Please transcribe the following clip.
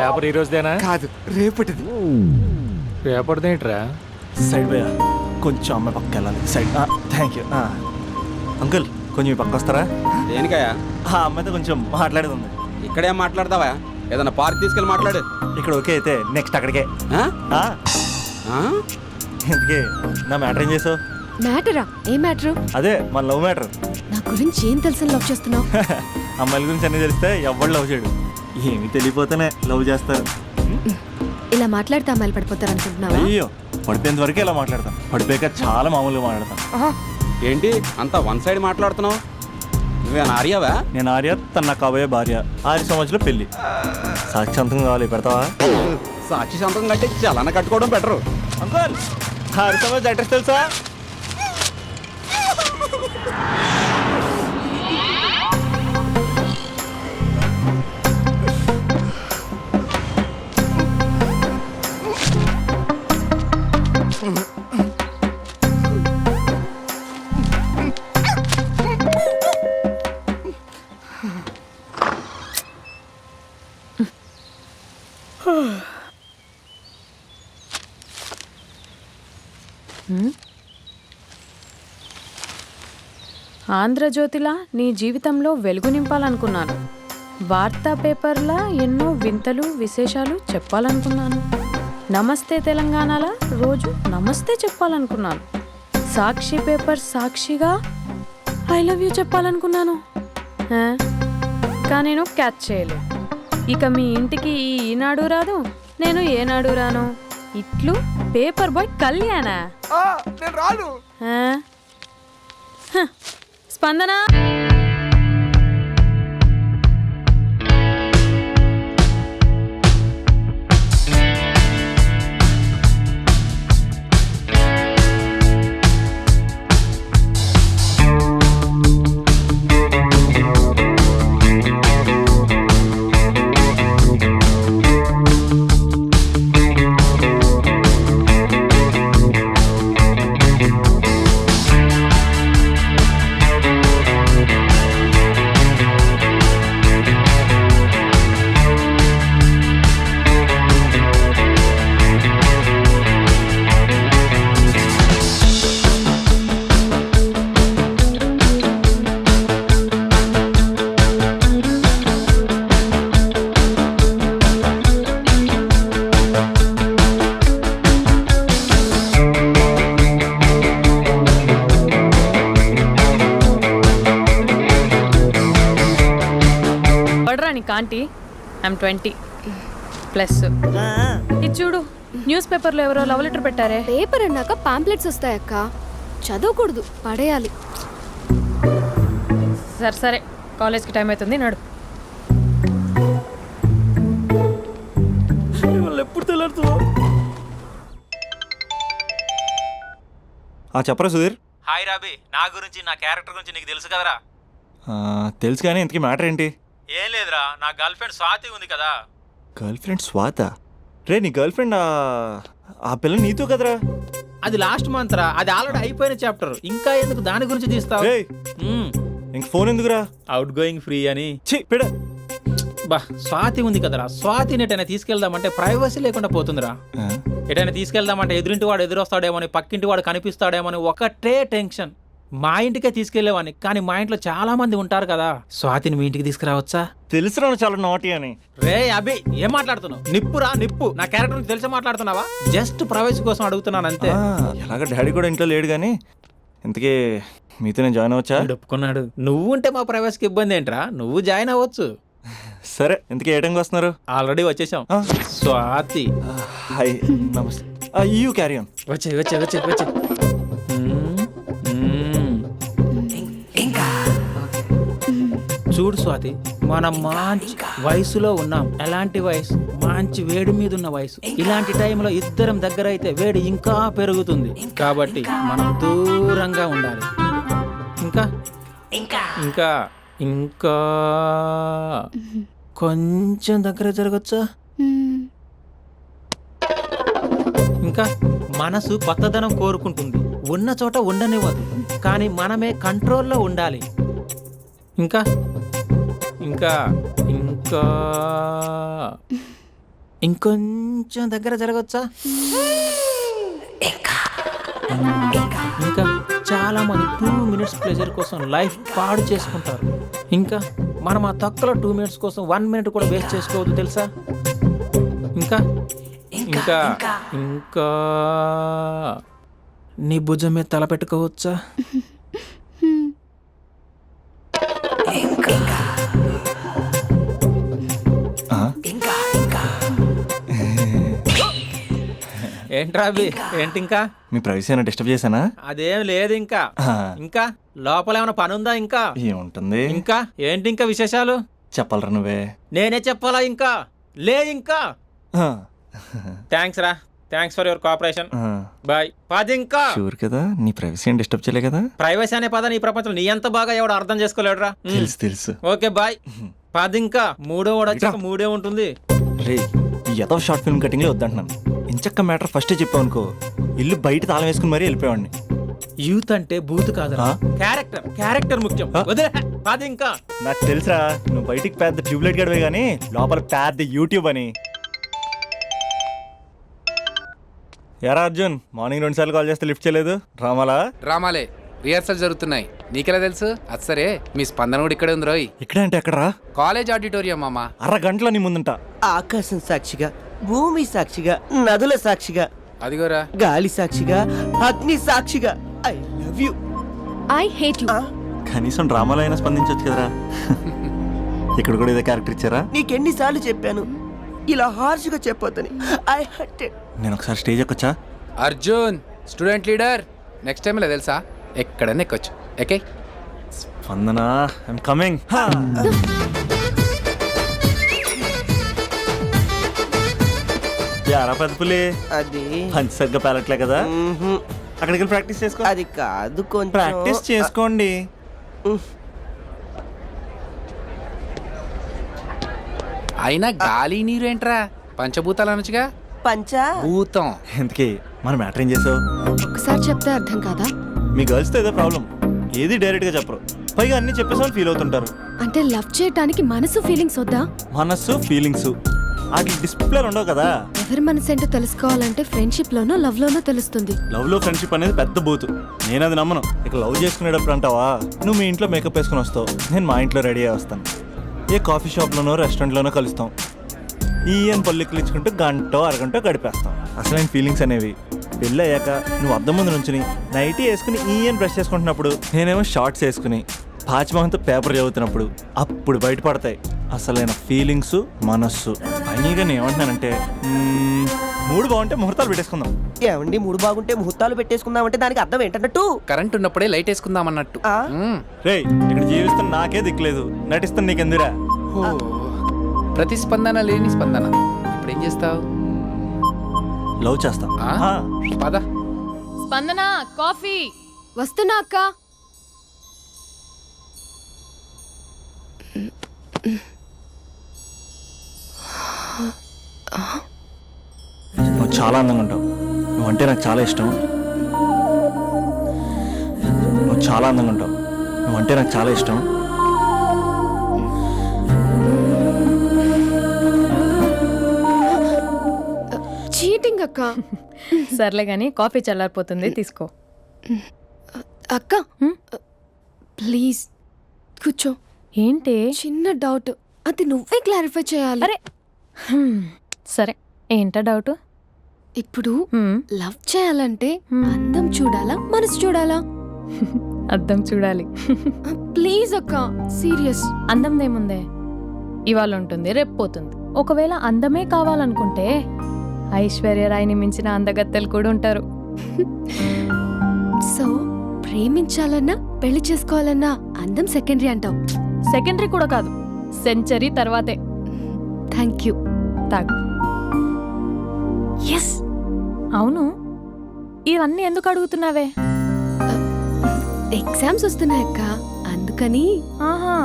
Paper ఈ రోజుదేనా? కాదు, రేపటిది. పేపర్దేంట్రా? Side పోయా, కొంచెం అమ్మాయి పక్క వెళ్ళాలి. సైడ్. Thank you. అంకుల్, కొంచెం ఈ పక్క వస్తారా? దేనికయ్యా? ఆ అమ్మాయితో కొంచెం మాట్లాడేది ఉంది. ఇక్కడేం మాట్లాడతావా? ఏదన్నా పార్క్ తీసుకెళ్ళి మాట్లాడు. ఇక్కడ ఓకే అయితే నెక్స్ట్ అక్కడికే. ఆ? ఆ? ఎందుకే నా మ్యాటర్ ఏం చేసావు? మ్యాటరా? ఏ మ్యాటరు? అదే మన లవ్ మ్యాటర్. నా గురించి ఏం తెలుసని లవ్ చేస్తున్నావు? అమ్మాయిల గురించి అన్నీ తెలిస్తే ఎవరు లవ్ చేయడు. ఏమి తెలియపోతేనే లవ్ చేస్తారు. ఇలా మాట్లాడితే అమ్మాయిలు పడిపోతారు అనుకుంటున్నావా? అయ్యో, పడిపోయేంత వరకే ఇలా మాట్లాడతాం. పడిపోయాక చాలా మామూలుగా మాట్లాడతాం. ఏంటి అంతా వన్ సైడ్ మాట్లాడుతున్నావు? నువ్వేనా ఆర్యావా? నేను ఆర్య, తన నాకు కాబోయే భార్య. 6 సంవత్సరాలు పెళ్లి. సాక్షాంతం కావాలి, పెడతావా? సాక్షి సంతకం కట్టి చలాన కట్టుకోవడం బెటరు. అంకుల్, 6 సంవత్సరాలు అడ్రస్ తెలుసా? ఆంధ్రజ్యోతిలా నీ జీవితంలో వెలుగు నింపాలనుకున్నాను. వార్తా పేపర్లా ఎన్నో వింతలు విశేషాలు చెప్పాలనుకున్నాను. నమస్తే తెలంగాణలా రోజు నమస్తే చెప్పాలనుకున్నాను. సాక్షి పేపర్ సాక్షిగా ఐ లవ్ యూ చెప్పాలనుకున్నాను. కానీ నేను క్యాచ్ చేయలేదు. ఇక మీ ఇంటికి ఈనాడు రాదు, నేను ఏనాడు రాను. ఇట్లు పేపర్ బాయ్ కళ్యాణా? స్పందన, ఆంటీ ఐమ్ 20+. ఇది చూడు, న్యూస్ పేపర్లో ఎవరో లవ్ లెటర్ పెట్టారే. పేపర్ అన్నాక పాంప్లెట్స్ వస్తాయక్క, చదవకూడదు, పడేయాలి. సరే సరే, కాలేజ్కి టైం అవుతుంది, నడు. ఎప్పుడు తెల్లారుతుందో. చెప్పరా సుధీర్? హాయ్ రాబీ, నా గురించి నా క్యారెక్టర్ గురించి నీకు తెలుసు కదరా? తెలుసు కానీ ఇంతకీ మ్యాటర్ ఏంటి? ఏం లేదురా, నా గర్ల్ ఫ్రెండ్ స్వాతి ఉంది కదా. గర్ల్ ఫ్రెండ్ స్వాత? రే, నీ గర్ల్ ఫ్రెండ్ ఆ పిల్ల నీతో కదరా? అది లాస్ట్ మంత్ రా, అది ఆల్రెడీ అయిపోయిన చాప్టర్. ఇంకా ఎందుకు దాని గురించి తీస్తావు? ఇంక ఫోన్ ఎందుకురా? అవుట్ గోయింగ్ ఫ్రీ అని. పిడ బా, స్వాతి ఉంది కదరా, స్వాతిని ఎటైనా తీసుకెళ్దామంటే ప్రైవసీ లేకుండా పోతుందిరా. ఎటైనా తీసుకెళ్దామంటే ఎదురింటి వాడు ఎదురొస్తాడేమోని, పక్కింటి వాడు కనిపిస్తాడేమోని ఒకటే టెన్షన్. మా ఇంటికే తీసుకెళ్లేవాడిని, కానీ మా ఇంట్లో చాలా మంది ఉంటారు కదా. స్వాతిని మీ ఇంటికి తీసుకురావచ్చా? తెలుసురా చాలా నాటి అని. రే అభి, ఏం మాట్లాడుతున్నావు? నిప్పురా నిప్పు. నా క్యారెక్టర్ తెలిసి మాట్లాడుతున్నావా? జస్ట్ ప్రైవసీ కోసం అడుగుతున్నాను అంతే. ఎలాగ డాడీ కూడా ఇంట్లో లేడు కానీ ఇంతకీ మీతో నేను జాయిన్ అవ్వచ్చా? ఒప్పుకున్నాడు. నువ్వు ఉంటే మా ప్రైవసీకి ఇబ్బంది ఏంట్రా, నువ్వు జాయిన్ అవ్వచ్చు. సరే, ఇంతకీ ఏ టైంకి వస్తున్నారు? ఆల్రెడీ వచ్చేసాం. స్వాతి హాయ్, నమస్తే. You carry on. వచ్చే వచ్చే వచ్చే వచ్చే. చూడు స్వాతి, మనం మంచి వయసులో ఉన్నాం. ఎలాంటి వయసు? మంచి వేడి మీద ఉన్న వయసు. ఇలాంటి టైంలో ఇద్దరం దగ్గర అయితే వేడి ఇంకా పెరుగుతుంది. కాబట్టి మనం దూరంగా ఉండాలి. ఇంకా ఇంకా ఇంకా కొంచెం దగ్గర జరగచ్చా? ఇంకా మనసు కొత్తదనం కోరుకుంటుంది. ఉన్న చోట ఉండనివ్వదు, కానీ మనమే కంట్రోల్లో ఉండాలి. ఇంకా ఇంకా ఇంకా ఇంకొంచెం దగ్గర జరగచ్చా? ఇంకా చాలా మంది 2 minutes ప్లెజర్ కోసం లైఫ్ పాడు చేసుకుంటారు. ఇంకా మనం ఆ తక్కువ 2 minutes కోసం 1 minute కూడా వేస్ట్ చేసుకోవద్దు తెలుసా? ఇంకా ఇంకా ఇంకా నీ భుజం మీద తల పెట్టుకోవచ్చా? ఏంట్రా అవి? ఏంటి ఇంకా? మీ ప్రైవసీ ఏమైనా డిస్టర్బ్ చేశానా? అదేం లేదు ఇంకా. ఇంకా లోపల ఏమైనా పని ఉందా? ఇంకా ఏముంటుంది? ఇంకా ఏంటి ఇంకా విశేషాలు? చెప్పాలరా నువ్వే. నేనే చెప్పాలా? ఇంకా లే ఇంకా. థ్యాంక్స్ రా, thanks for your cooperation. Bye. పది ఇంకా. షూర్ కదా, నీ ప్రైవసీ ఏం డిస్టర్బ్ చేయలే కదా? ప్రైవసీ అనే పదాన్ని ఈ ప్రపంచంలో నీ ఎంత బాగా ఎవడు అర్థం చేసుకోలేడురా. తెలుసు తెలుసు. Okay bye. పది ఇంకా. మూడో వాడు వచ్చాక మూడే ఉంటుంది. రే, ఈ ఎదో షార్ట్ ఫిల్మ్ కటింగ్లో వద్దంటున్నాను. ఇంచక్క మ్యాటర్ ఫస్టే చెప్పావు అనుకో, ఇల్లు బయట తాళం వేసుకుని మరీ వెళ్ళిపోయాడిని. యూత్ అంటే బూత్ కాదురా, క్యారెక్టర్. క్యారెక్టర్ ముఖ్యం. వదిలే. పది ఇంకా. నాకు తెలుసా, నువ్వు బయటికి పెద్ద ట్యూబ్లైట్ గడవే కానీ లోపల పెద్ద యూట్యూబ్ అని. యారా అర్జున్, మార్నింగ్ 2 సార్లు కాల్ చేస్తే లిఫ్ట్ చేయలేదు. డ్రామాలే రిహార్సల్ జరుగుతున్నాయి. నీకెలా తెలుసు? అది సరే, మీ స్పందన కూడా ఇక్కడే ఉంది రోయ్. ఇక్కడ అంటే ఎక్కడరా? కాలేజ్ ఆడిటోరియం మామ. అరగంటలో నీ ముందుంటా. ఆకాశం సాక్షిగా, భూమి సాక్షిగా, నదుల సాక్షిగా, అదిగోరా గాలి సాక్షిగా, అగ్ని సాక్షిగా, I love you. I hate you. కనీసం డ్రామాలో అయినా స్పందించవచ్చు కదరా. ఇక్కడ కూడా ఇదే క్యారెక్టర్ ఇచ్చారా? నీకెన్నిసార్లు చెప్పాను ఇలా హార్ష్గా చెప్పొద్దని. I hurted. నేను ఒకసారి స్టేజ్ ఎక్కొచ్చా? Arjun student leader. Next time ఇలా తెలుసా, ఎక్కడన్నా ఎక్కొచ్చు. Okay Spandana, I'm coming. యారా పెద్ద పులి, అది పంచసరిగ్గా పేలట్లే కదా. అక్కడికి వెళ్ళి ప్రాక్టీస్ చేసుకో. అది కాదు, కొంచెం ప్రాక్టీస్ చేసుకోండి. అయినా గాలి నీరు ఏంట్రా? పంచభూతాలు అనొచ్చుగా. పంచా భూతం. ఎందుకే మన మ్యాటర్ ఏం చేసావు? ఒకసారి చెప్తే అర్థం కాదా? మీ గర్ల్స్తో ఏదో ప్రాబ్లం, ఏది డైరెక్ట్గా చెప్పరు, పైగా అన్ని చెప్పేసి ఫీల్ అవుతుంటారు. అంటే లవ్ చేయటానికి మనసు ఫీలింగ్స్ వద్దా? మనస్సు ఫీలింగ్స్ వాటి డిస్ప్లేలు ఉండవు కదా. ఎవరి మనసు ఏంటో తెలుసుకోవాలంటే ఫ్రెండ్షిప్ లోనో లవ్ లోనో తెలుస్తుంది. లవ్ లో ఫ్రెండ్షిప్ అనేది పెద్ద బూతు. నేను అది నమ్మను. ఇక లవ్ చేసుకునేటప్పుడు అంటావా, నువ్వు మీ ఇంట్లో మేకప్ వేసుకుని వస్తావు, నేను మా ఇంట్లో రెడీ అయ్యి వస్తాను. ఏ కాఫీ షాప్లోనో రెస్టారెంట్లోనో కలుస్తాం. ఈయన పల్లెక్కులు ఇచ్చుకుంటూ గంటో అరగంటో గడిపేస్తాం. అసలైన ఫీలింగ్స్ అనేవి పెళ్ళి అయ్యాక నువ్వు అద్దం ముందు నుంచుని నైటీ వేసుకుని ఈయన బ్రష్ చేసుకుంటున్నప్పుడు, నేనేమో షార్ట్స్ వేసుకుని పాచిమహంతో పేపర్ చదువుతున్నప్పుడు అప్పుడు బయటపడతాయి అసలైన ఫీలింగ్స్, మనస్సు. పైగా నేను ఏమంటున్నానంటే, మూడు బాగుంటే ముహూర్తాలు పెట్టేసుకుందాం. ఏమండి, మూడు బాగుంటే ముహూర్తాలు పెట్టేసుకుందామంటే దానికి అర్థం ఏంటన్నట్టు? కరెంట్ ఉన్నప్పుడే లైట్ వేసుకుందాం అన్నట్టు. రేయ్, ఇక్కడ జీవిస్తున్న నాకే దిక్కులేదు, నటిస్తున్న నీకెందురా? ప్రతిస్పందన లేని స్పందన. ఇప్పుడు ఏం చేస్తావు? లవ్ చేస్తా. పద. స్పందన, కాఫీ. వస్తున్నా అక్క. నువ్వు చాలా అందంగా ఉంటావు. నువ్వంటే నాకు చాలా ఇష్టం. నువ్వు చాలా అందంగా ఉంటావు. నువ్వంటే నాకు చాలా ఇష్టం. చీటింగ్ అక్క. సర్లే గాని కాఫీ చల్లారిపోతుంది, తీసుకో. అక్క ప్లీజ్ కూర్చో. ఏంటి? చిన్న డౌట్, అది నువ్వే క్లారిఫై చేయాలి. అరే సరే, ఏంటా డౌట్? ఇప్పుడు లవ్ చేయాలంటే అందం చూడాలా, మనసు చూడాలా? అద్దం చూడాలి. ప్లీజ్ అక్క, సీరియస్. అందం ఇవాళ ఉంటుంది, రేపు పోతుంది. ఒకవేళ అందమే కావాలనుకుంటే ఐశ్వర్యరాయ్ని మించిన అందగత్తెలు కూడా ఉంటారు. సో ప్రేమించాలన్నా పెళ్లి చేసుకోవాలన్నా అందం సెకండరీ అంటావు? సెకండరీ కూడా కాదు, సెంచరీ తర్వాతే. Thank you. తాగు. ఎస్. అవును, ఇవన్నీ ఎందుకు అడుగుతున్నావే? ఎగ్జామ్స్ వస్తున్నాయక్క, అందుకని. ఆహా,